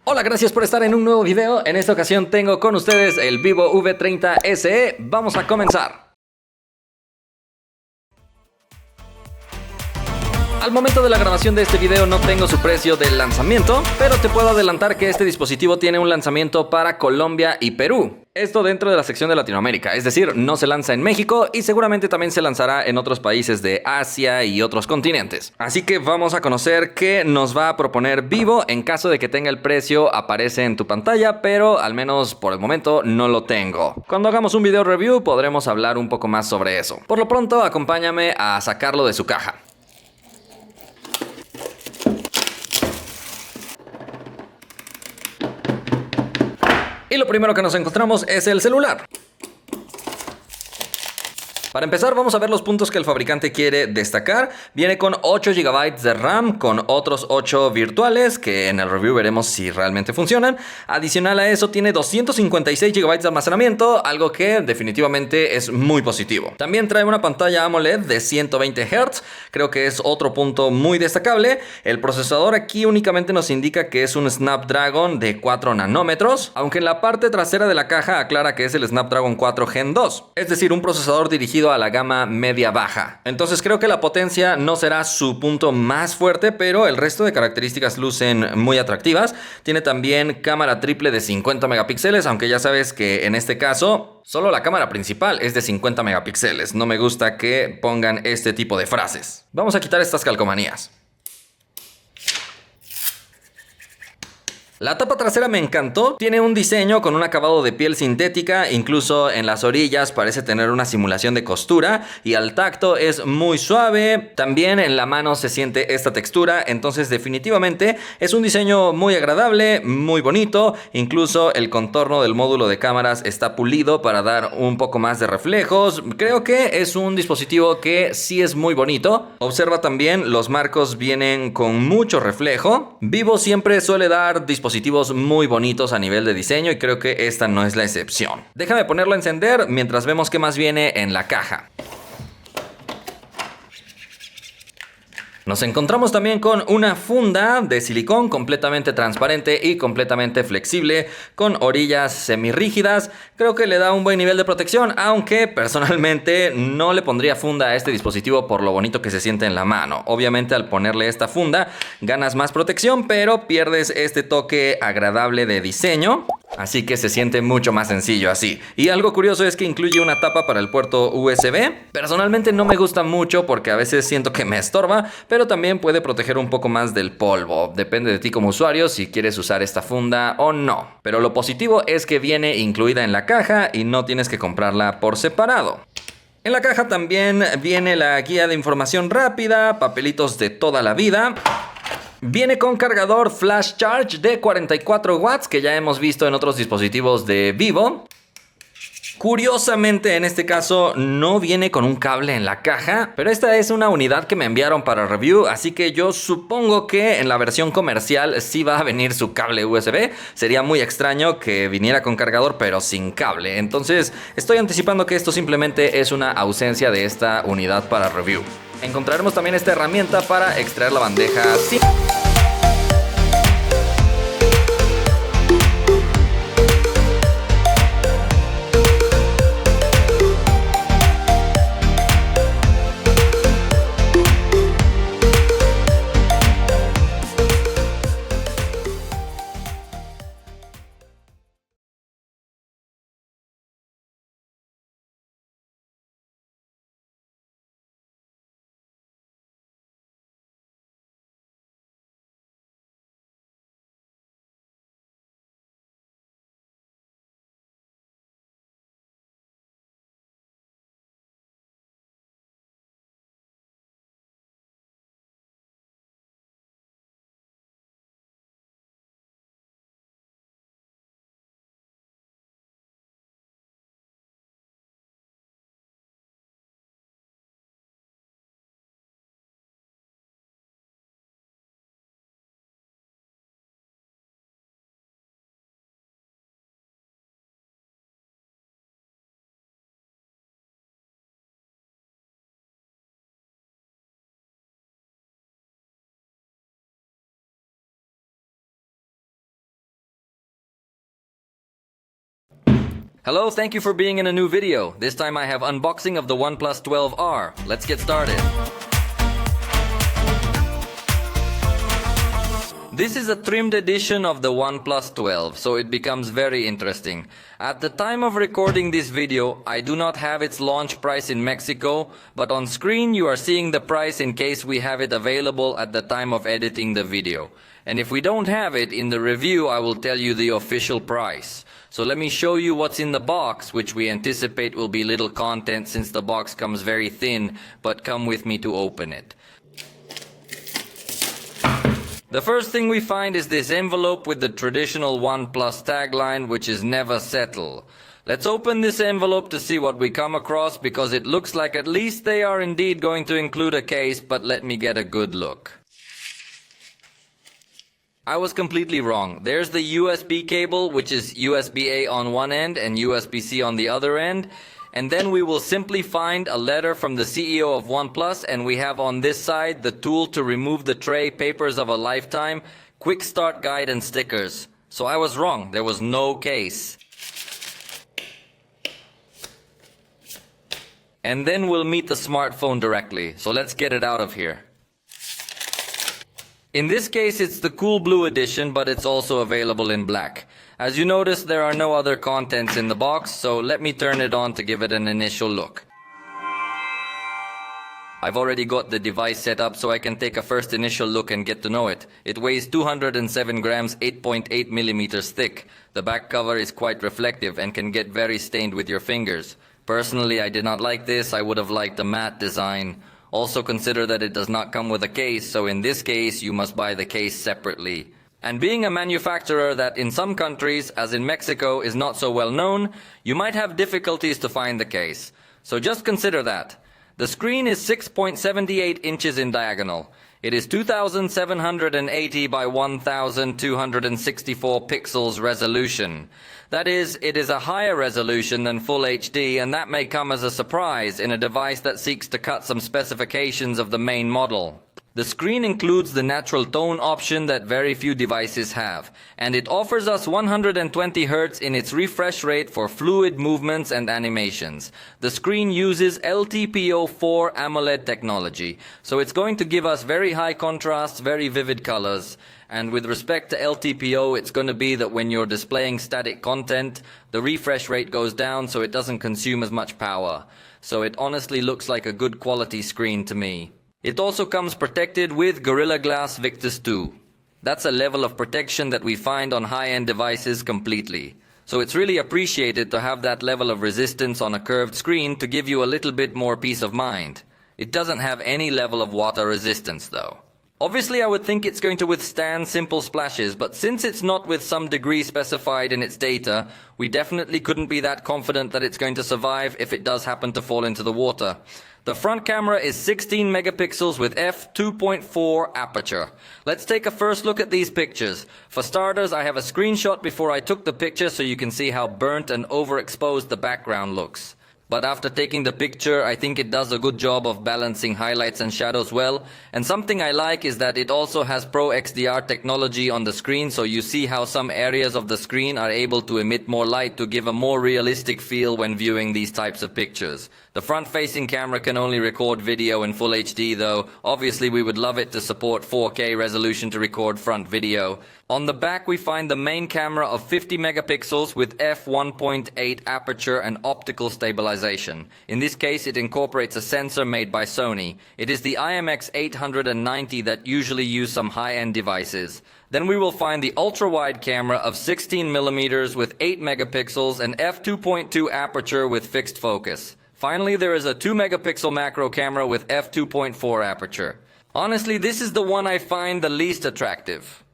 Hola, gracias por estar en un nuevo video. En esta ocasión tengo con ustedes el Vivo V30 SE. Vamos a comenzar. Al momento de la grabación de este video no tengo su precio del lanzamiento, pero te puedo adelantar que este dispositivo tiene un lanzamiento para Colombia y Perú. Esto dentro de la sección de Latinoamérica, es decir, no se lanza en México y seguramente también se lanzará en otros países de Asia y otros continentes. Así que vamos a conocer qué nos va a proponer Vivo. En caso de que tenga el precio, aparece en tu pantalla, pero al menos por el momento no lo tengo. Cuando hagamos un video review podremos hablar un poco más sobre eso. Por lo pronto, acompáñame a sacarlo de su caja. Y lo primero que nos encontramos es el celular. Para empezar, vamos a ver los puntos que el fabricante quiere destacar. Viene con 8 GB de RAM, con otros 8 virtuales, que en el review veremos si realmente funcionan. Adicional a eso, tiene 256 GB de almacenamiento, algo que definitivamente es muy positivo. También trae una pantalla AMOLED de 120 Hz, creo que es otro punto muy destacable. El procesador aquí únicamente nos indica que es un Snapdragon de 4 nanómetros, aunque en la parte trasera de la caja aclara que es el Snapdragon 4 Gen 2, es decir, un procesador dirigido a la gama media-baja. Entonces creo que la potencia no será su punto más fuerte, pero el resto de características lucen muy atractivas. Tiene también cámara triple de 50 megapíxeles, aunque ya sabes que en este caso solo la cámara principal es de 50 megapíxeles. No me gusta que pongan este tipo de frases. Vamos a quitar estas calcomanías. La tapa trasera me encantó, tiene un diseño con un acabado de piel sintética, incluso en las orillas parece tener una simulación de costura y al tacto es muy suave, también en la mano se siente esta textura, entonces definitivamente es un diseño muy agradable, muy bonito, incluso el contorno del módulo de cámaras está pulido para dar un poco más de reflejos. Creo que es un dispositivo que sí es muy bonito. Observa también, los marcos vienen con mucho reflejo. Vivo siempre suele dar dispositivos muy bonitos a nivel de diseño y creo que esta no es la excepción. Déjame ponerlo a encender mientras vemos qué más viene en la caja. Nos encontramos también con una funda de silicón completamente transparente y completamente flexible, con orillas semirrígidas. Creo que le da un buen nivel de protección, aunque personalmente no le pondría funda a este dispositivo por lo bonito que se siente en la mano. Obviamente al ponerle esta funda ganas más protección, pero pierdes este toque agradable de diseño. Así que se siente mucho más sencillo así. Y algo curioso es que incluye una tapa para el puerto USB. Personalmente no me gusta mucho porque a veces siento que me estorba, pero también puede proteger un poco más del polvo. Depende de ti como usuario si quieres usar esta funda o no. Pero lo positivo es que viene incluida en la caja y no tienes que comprarla por separado. En la caja también viene la guía de información rápida, papelitos de toda la vida. Viene con cargador flash charge de 44 watts que ya hemos visto en otros dispositivos de Vivo. Curiosamente en este caso no viene con un cable en la caja, pero esta es una unidad que me enviaron para review, así que yo supongo que en la versión comercial sí va a venir su cable USB. Sería muy extraño que viniera con cargador pero sin cable, entonces estoy anticipando que esto simplemente es una ausencia de esta unidad para review. Encontraremos también esta herramienta para extraer la bandeja SIM. Hello, thank you for being in a new video. This time I have unboxing of the OnePlus 12R. Let's get started. This is a trimmed edition of the OnePlus 12, so it becomes very interesting. At the time of recording this video, I do not have its launch price in Mexico, but on screen you are seeing the price in case we have it available at the time of editing the video. And if we don't have it, in the review I will tell you the official price. So let me show you what's in the box, which we anticipate will be little content since the box comes very thin, but come with me to open it. The first thing we find is this envelope with the traditional OnePlus tagline, which is never settle. Let's open this envelope to see what we come across, because it looks like at least they are indeed going to include a case, but let me get a good look. I was completely wrong. There's the USB cable, which is USB-A on one end and USB-C on the other end. And then we will simply find a letter from the CEO of OnePlus, and we have on this side the tool to remove the tray, papers of a lifetime, quick start guide and stickers. So I was wrong, there was no case. And then we'll meet the smartphone directly, so let's get it out of here. In this case it's the cool blue edition, but it's also available in black. As you notice, there are no other contents in the box, so let me turn it on to give it an initial look. I've already got the device set up so I can take a first initial look and get to know it. It weighs 207 grams, 8.8 millimeters thick. The back cover is quite reflective and can get very stained with your fingers. Personally, I did not like this. I would have liked a matte design. Also consider that it does not come with a case, so in this case you must buy the case separately. And being a manufacturer that in some countries, as in Mexico, is not so well known, you might have difficulties to find the case. So just consider that. The screen is 6.78 inches in diagonal. It is 2780 by 1264 pixels resolution. That is, it is a higher resolution than Full HD, and that may come as a surprise in a device that seeks to cut some specifications of the main model. The screen includes the natural tone option that very few devices have, and it offers us 120 Hz in its refresh rate for fluid movements and animations. The screen uses LTPO4 AMOLED technology, so it's going to give us very high contrast, very vivid colors. And with respect to LTPO, it's going to be that when you're displaying static content, the refresh rate goes down so it doesn't consume as much power. So it honestly looks like a good quality screen to me. It also comes protected with Gorilla Glass Victus 2. That's a level of protection that we find on high-end devices completely. So it's really appreciated to have that level of resistance on a curved screen to give you a little bit more peace of mind. It doesn't have any level of water resistance though. Obviously I would think it's going to withstand simple splashes, but since it's not with some degree specified in its data, we definitely couldn't be that confident that it's going to survive if it does happen to fall into the water. The front camera is 16 megapixels with f2.4 aperture. Let's take a first look at these pictures. For starters, I have a screenshot before I took the picture so you can see how burnt and overexposed the background looks. But after taking the picture, I think it does a good job of balancing highlights and shadows well. And something I like is that it also has Pro XDR technology on the screen, so you see how some areas of the screen are able to emit more light to give a more realistic feel when viewing these types of pictures. The front-facing camera can only record video in Full HD though. Obviously we would love it to support 4K resolution to record front video. On the back we find the main camera of 50 megapixels with f1.8 aperture and optical stabilization. In this case it incorporates a sensor made by Sony. It is the IMX890 that usually use some high-end devices. Then we will find the ultra-wide camera of 16mm with 8 megapixels and f2.2 aperture with fixed focus. Finally, there is a 2 megapixel macro camera with f2.4 aperture. Honestly, this is the one I find the least attractive.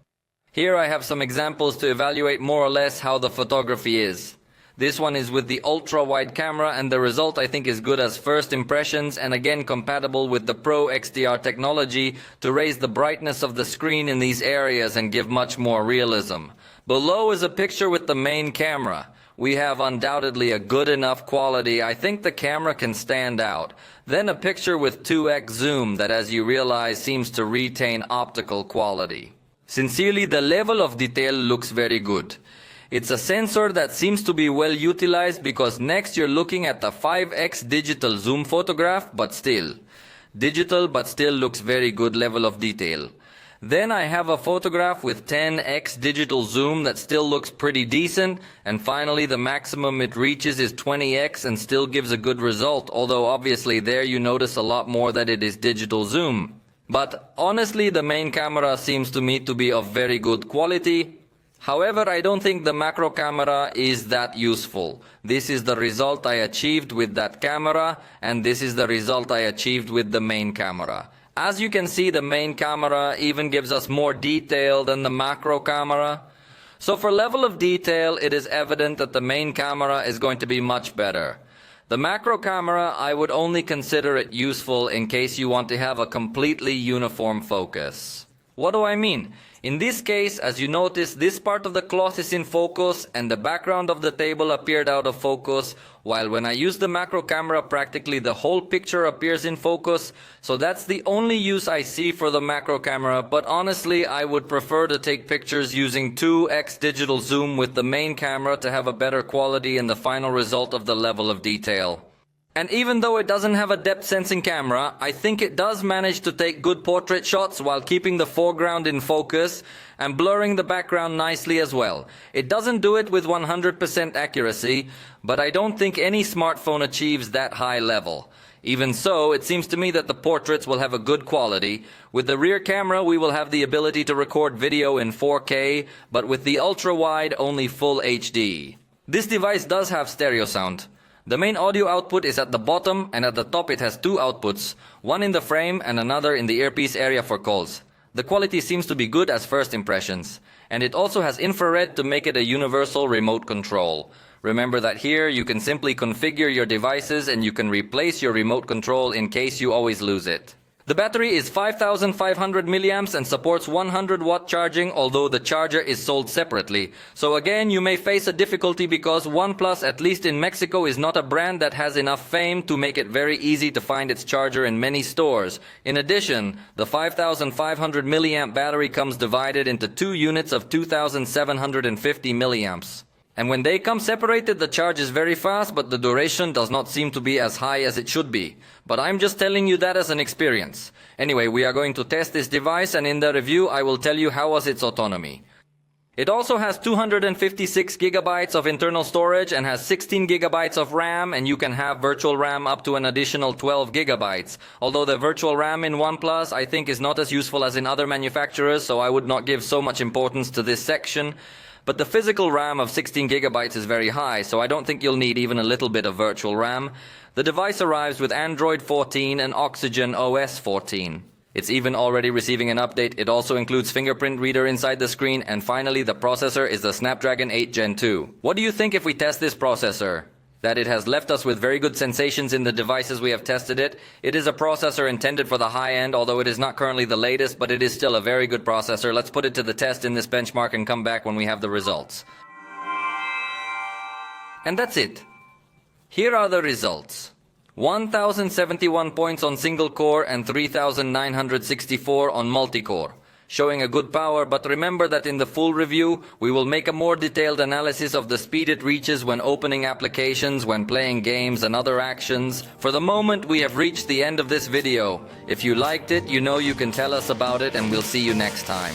Here I have some examples to evaluate more or less how the photography is. This one is with the ultra-wide camera, and the result I think is good as first impressions, and again compatible with the Pro XDR technology to raise the brightness of the screen in these areas and give much more realism. Below is a picture with the main camera. We have undoubtedly a good enough quality. I think the camera can stand out. Then a picture with 2x zoom that, as you realize, seems to retain optical quality. Sincerely, the level of detail looks very good. It's a sensor that seems to be well utilized because next you're looking at the 5x digital zoom photograph, but still. Digital but still looks very good level of detail. Then I have a photograph with 10x digital zoom that still looks pretty decent, and finally the maximum it reaches is 20x and still gives a good result, although obviously there you notice a lot more that it is digital zoom. But honestly the main camera seems to me to be of very good quality. However, I don't think the macro camera is that useful. This is the result I achieved with that camera, and this is the result I achieved with the main camera. As you can see, the main camera even gives us more detail than the macro camera. So for level of detail, it is evident that the main camera is going to be much better. The macro camera, I would only consider it useful in case you want to have a completely uniform focus. What do I mean? In this case, as you notice, this part of the cloth is in focus and the background of the table appeared out of focus, while when I use the macro camera, practically the whole picture appears in focus. So that's the only use I see for the macro camera, but honestly, I would prefer to take pictures using 2x digital zoom with the main camera to have a better quality in the final result of the level of detail. And even though it doesn't have a depth sensing camera, I think it does manage to take good portrait shots while keeping the foreground in focus and blurring the background nicely as well. It doesn't do it with 100% accuracy, but I don't think any smartphone achieves that high level. Even so, it seems to me that the portraits will have a good quality. With the rear camera, we will have the ability to record video in 4K, but with the ultra-wide, only full HD. This device does have stereo sound. The main audio output is at the bottom, and at the top it has two outputs, one in the frame and another in the earpiece area for calls. The quality seems to be good as first impressions, and it also has infrared to make it a universal remote control. Remember that here you can simply configure your devices and you can replace your remote control in case you always lose it. The battery is 5,500 milliamps and supports 100 watt charging, although the charger is sold separately. So again, you may face a difficulty because OnePlus, at least in Mexico, is not a brand that has enough fame to make it very easy to find its charger in many stores. In addition, the 5,500 milliamp battery comes divided into two units of 2,750 milliamps. And when they come separated, the charge is very fast, but the duration does not seem to be as high as it should be. But I'm just telling you that as an experience. Anyway, we are going to test this device, and in the review I will tell you how was its autonomy. It also has 256 gigabytes of internal storage and has 16 gigabytes of RAM, and you can have virtual RAM up to an additional 12 gigabytes. Although the virtual RAM in OnePlus I think is not as useful as in other manufacturers, so I would not give so much importance to this section. But the physical RAM of 16 gigabytes is very high, so I don't think you'll need even a little bit of virtual RAM. The device arrives with Android 14 and Oxygen OS 14. It's even already receiving an update. It also includes fingerprint reader inside the screen, and finally the processor is the Snapdragon 8 Gen 2. What do you think if we test this processor? That it has left us with very good sensations in the devices we have tested it. It is a processor intended for the high end, although it is not currently the latest, but it is still a very good processor. Let's put it to the test in this benchmark and come back when we have the results. And that's it. Here are the results. 1,071 points on single core and 3,964 on multi-core. Showing a good power, but remember that in the full review, we will make a more detailed analysis of the speed it reaches when opening applications, when playing games and other actions. For the moment, we have reached the end of this video. If you liked it, you know you can tell us about it, and we'll see you next time.